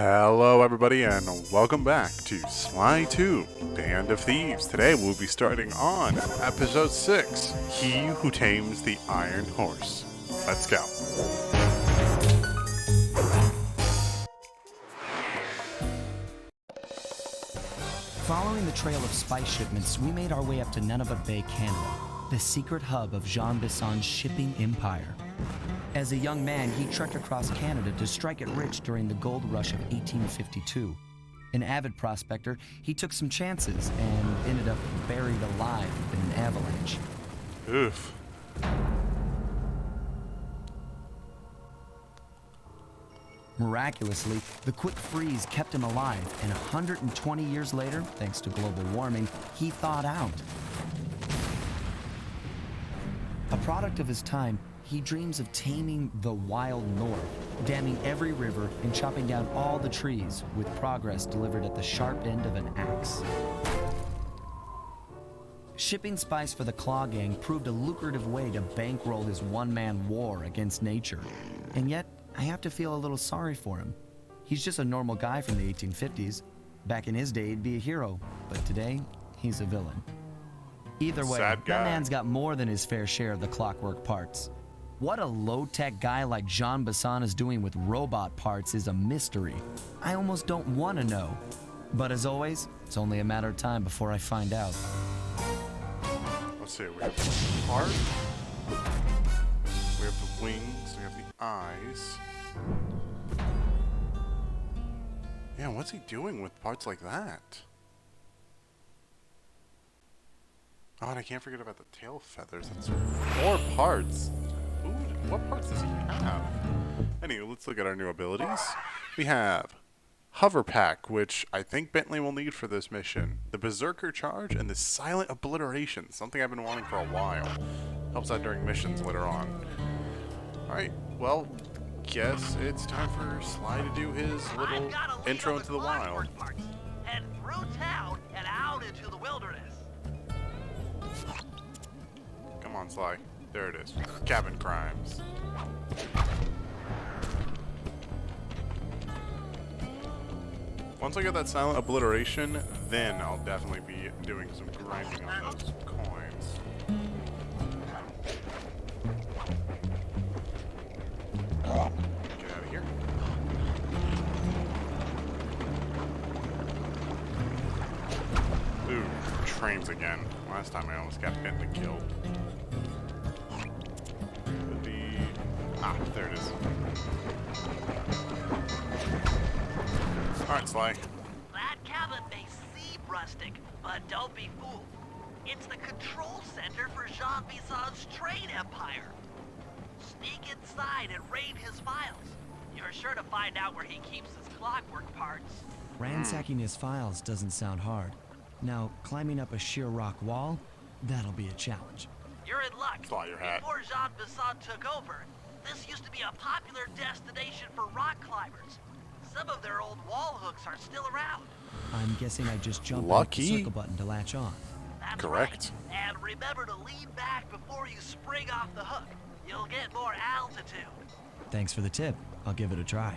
Hello everybody and welcome back to Sly 2, Band of Thieves. Today we'll be starting on episode 6, He Who Tames the Iron Horse. Let's go. Following the trail of spice shipments, we made our way up to Nunavut Bay, Canada, the secret hub of Jean Bisson's shipping empire. As a young man, he trekked across Canada to strike it rich during the gold rush of 1852. An avid prospector, he took some chances and ended up buried alive in an avalanche. Oof. Miraculously, the quick freeze kept him alive, and 120 years later, thanks to global warming, he thawed out. A product of his time, he dreams of taming the wild north, damming every river and chopping down all the trees, with progress delivered at the sharp end of an axe. Shipping spice for the Claw Gang proved a lucrative way to bankroll his one-man war against nature. And yet, I have to feel a little sorry for him. He's just a normal guy from the 1850s. Back in his day, he'd be a hero, but today, he's a villain. Either way, that man's got more than his fair share of the clockwork parts. What a low-tech guy like Jean Bisson is doing with robot parts is a mystery. I almost don't want to know. But as always, it's only a matter of time before I find out. Let's see, we have the heart, we have the wings, we have the eyes. Yeah, what's he doing with parts like that? Oh, and I can't forget about the tail feathers. That's 4 parts. Ooh, what parts does he have? Anyway, let's look at our new abilities. We have Hover Pack, which I think Bentley will need for this mission. The Berserker Charge and the Silent Obliteration, something I've been wanting for a while. Helps out during missions later on. Alright, well, guess it's time for Sly to do his little intro into the wild. Head through town and out into the wilderness. Come on, Sly. There it is. Cabin crimes. Once I get that silent obliteration, then I'll definitely be doing some grinding on those coins. Get out of here. Ooh, trains again. Last time I almost got Bentley killed. There it is. Alright, Sly. That cabin may seem rustic, but don't be fooled. It's the control center for Jean Bisson's trade empire. Sneak inside and raid his files. You're sure to find out where he keeps his clockwork parts. Ransacking his files doesn't sound hard. Now, climbing up a sheer rock wall, that'll be a challenge. You're in luck. Fly your hat. Before Jean Bisson took over, this used to be a popular destination for rock climbers. Some of their old wall hooks are still around. I'm guessing I just jumped Lucky. the circle button to latch on. That's Correct. Right. And remember to lean back before you spring off the hook. You'll get more altitude. Thanks for the tip. I'll give it a try.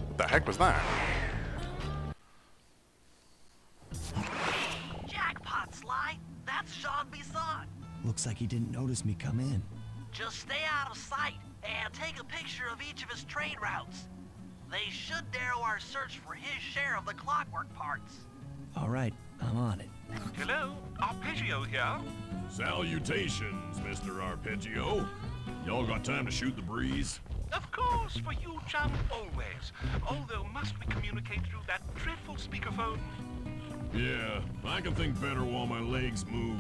What the heck was that? Jackpot, Sly. That's Jean Bisson. Looks like he didn't notice me come in. Just stay out of sight and take a picture of each of his trade routes. They should narrow our search for his share of the clockwork parts. All right, I'm on it. Hello, Arpeggio here. Salutations, Mr. Arpeggio. Y'all got time to shoot the breeze? Of course, for you, chum, always. Although must we communicate through that dreadful speakerphone? Yeah, I can think better while my legs move.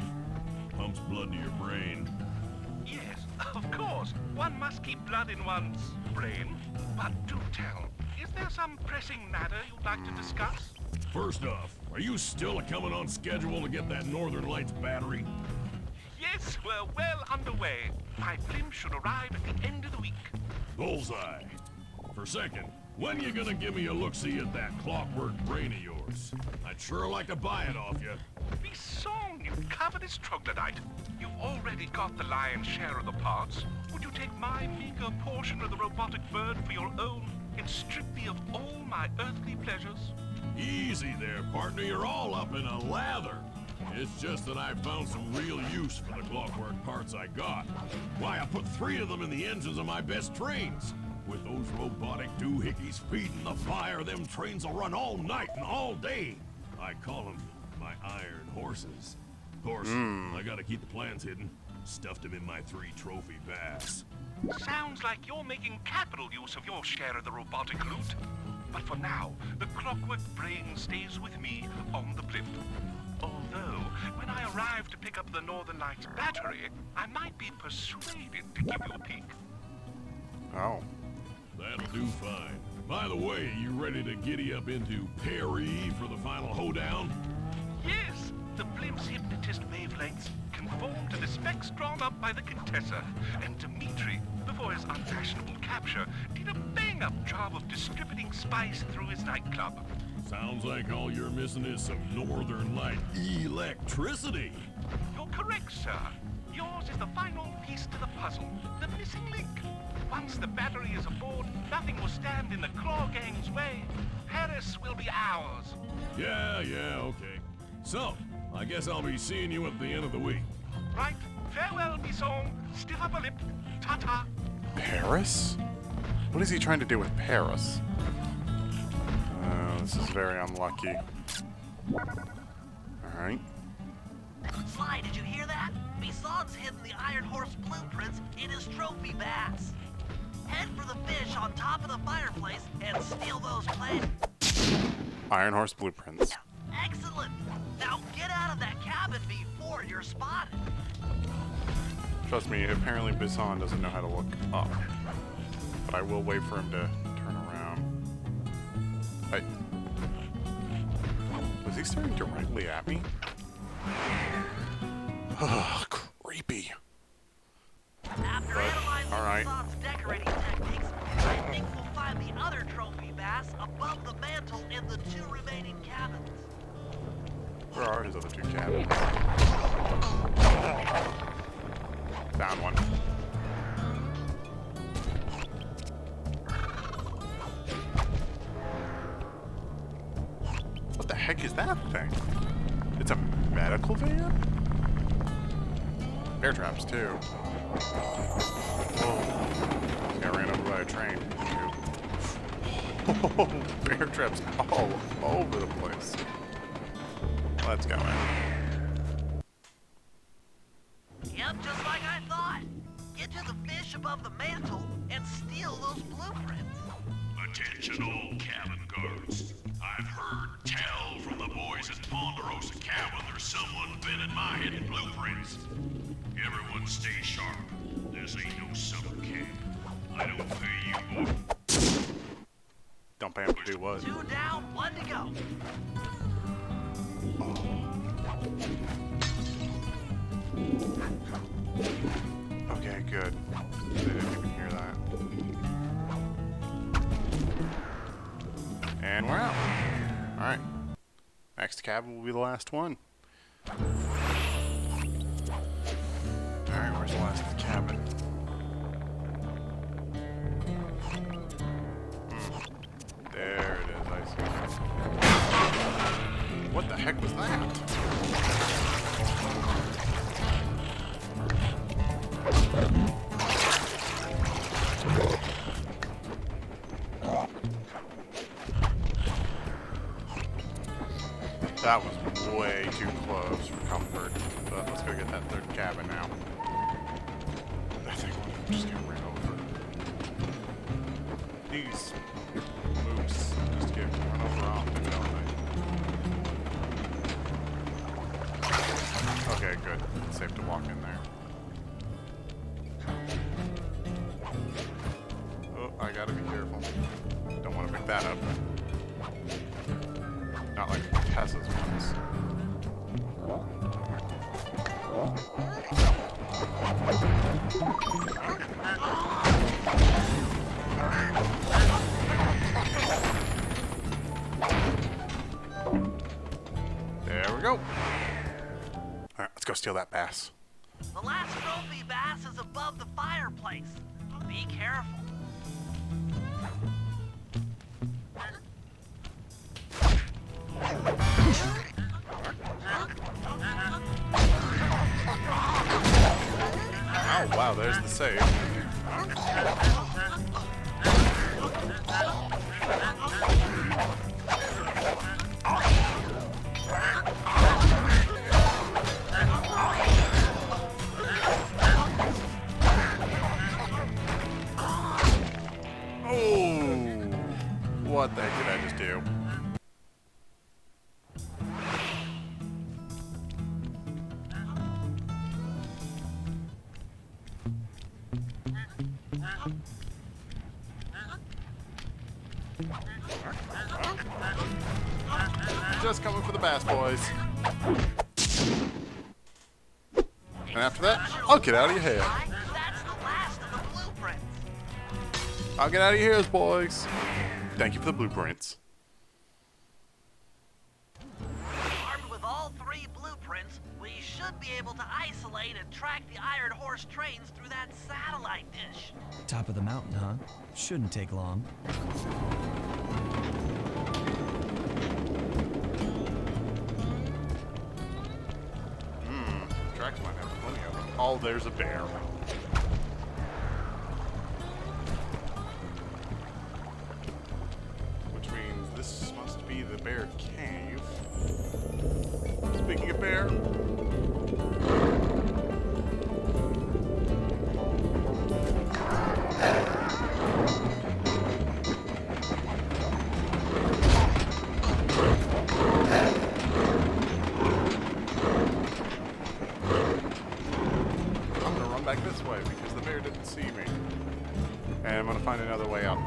Pumps blood to your brain. Yes, of course. One must keep blood in one's brain. But do tell, is there some pressing matter you'd like to discuss? First off, are you still coming on schedule to get that Northern Lights battery? Yes, we're well underway. My blimp should arrive at the end of the week. Bullseye. For second, when you gonna give me a look-see at that clockwork brain of yours? I'd sure like to buy it off you. Be song, you covered this troglodyte. You've already got the lion's share of the parts. Would you take my meager portion of the robotic bird for your own and strip me of all my earthly pleasures? Easy there, partner. You're all up in a lather. It's just that I found some real use for the clockwork parts I got. Why, I put 3 of them in the engines of my best trains. With those robotic doohickeys feeding the fire, them trains will run all night and all day. I call them my iron horses. Of course, I gotta keep the plans hidden. Stuffed them in my 3 trophy bass. Sounds like you're making capital use of your share of the robotic loot. But for now, the clockwork brain stays with me on the blimp. Although, when I arrive to pick up the Northern Lights battery, I might be persuaded to give you a peek. Oh. That'll do fine. By the way, you ready to giddy up into Perry for the final hoedown? Yes, the blimp's hypnotist wavelengths conform to the specs drawn up by the Contessa, and Dimitri, before his unfashionable capture, did a bang-up job of distributing spice through his nightclub. Sounds like all you're missing is some Northern Light electricity. You're correct, sir. Yours is the final piece to the puzzle, the missing link. Once the battery is aboard, nothing will stand in the Claw Gang's way. Paris will be ours. Yeah, okay. So, I guess I'll be seeing you at the end of the week. Right. Farewell, Bisson. Stiff upper lip. Ta-ta. Paris? What is he trying to do with Paris? This is very unlucky. Alright. Sly, did you hear that? Bison's hidden the Iron Horse blueprints in his trophy bass. Head for the fish on top of the fireplace and steal those plans. Iron Horse blueprints. Excellent! Now get out of that cabin before you're spotted. Trust me, apparently Bisson doesn't know how to look up. But I will wait for him to turn around. Hey. Was he staring directly at me? Ugh, creepy. After analyzing alright. Bison's decorating techniques, I think we'll find the other trophy bass above the mantle in the 2 remaining cabins. Where are his other 2 cabins? Found one. What the heck is that thing? It's a medical van? Bear traps, too. Whoa. Got ran over by a train. Oh, bear traps all over the place. Let's go in. Yep, just like I thought. Get to the fish above the mantle and steal those blueprints. Attention all cabin guards. I've heard tell from the boys at Ponderosa Cabin there's someone been in my hidden blueprints. Everyone stay sharp. This ain't no summer camp. I don't pay you boys. Don't pay him to do what? 2 down, 1 to go. Okay, good. They didn't even hear that. And we're out. Alright. Next cabin will be the last one. Alright, where's the last cabin? There it is, I see. What the heck was that? That was way too close for comfort. But let's go get that 3rd cabin now. I think we'll just get ran over. These moose just get run over often, don't they? Okay, good. It's safe to walk in there. Oh, I gotta be careful. Don't want to pick that up. Not like Tessa's ones. There we go. Alright, Let's go steal that bass. The last trophy bass is above the fireplace. Be careful. Oh, wow, there's the save. Oh, what the heck did I just do? Just coming for the bass, boys. And after that, I'll get out of your hair. That's the last of the blueprints. I'll get out of your hairs, boys. Thank you for the blueprints. Armed with all 3 blueprints, we should be able to isolate and track the Iron Horse trains through that satellite dish. Top of the mountain, huh? Shouldn't take long. Tracks might have plenty of them. Oh, there's a bear. Which means this must be the bear cave. Speaking of bear. I'm gonna run back this way because the bear didn't see me. And I'm gonna find another way out.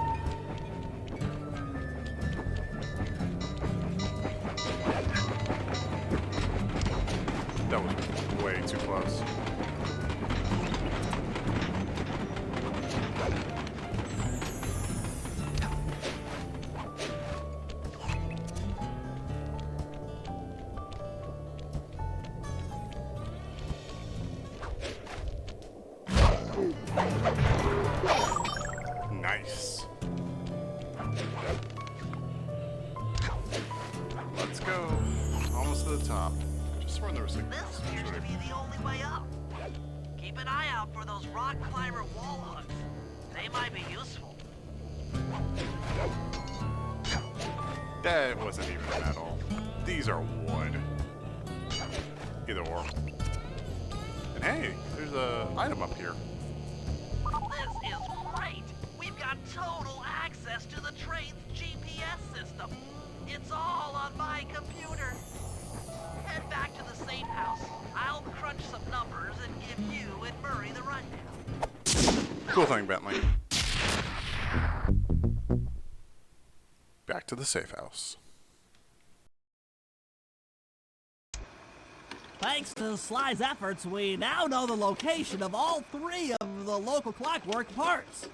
That was way too close. Nice. Let's go. Almost to the top. Just sworn there was like This appears to be the only way up. Keep an eye out for those rock climber wall hooks. They might be useful. That wasn't even metal. These are wood. Either or. And hey, there's a item up here. This is great. We've got total access to the train's GPS system. It's all on my computer. Head back to the safe house. I'll crunch some numbers and give you and Murray the rundown. Cool thing, Bentley. Back to the safe house. Thanks to Sly's efforts, we now know the location of all 3 of the local clockwork parts.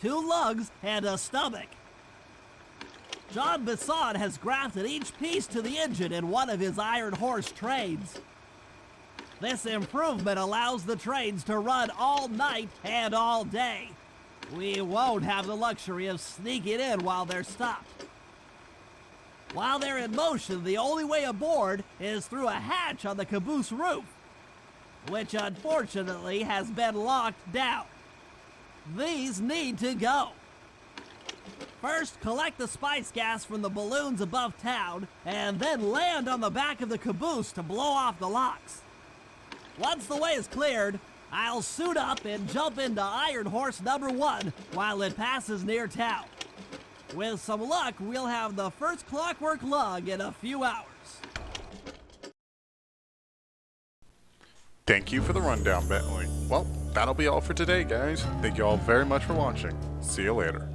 2 lugs and a stomach. John Bisson has grafted each piece to the engine in one of his Iron Horse trains. This improvement allows the trains to run all night and all day. We won't have the luxury of sneaking in while they're stopped. While they're in motion, the only way aboard is through a hatch on the caboose roof, which unfortunately has been locked down. These need to go. First, collect the spice gas from the balloons above town, and then land on the back of the caboose to blow off the locks. Once the way is cleared, I'll suit up and jump into Iron Horse number 1 while it passes near town. With some luck, we'll have the first clockwork lug in a few hours. Thank you for the rundown, Bentley. Well, that'll be all for today, guys. Thank you all very much for watching. See you later.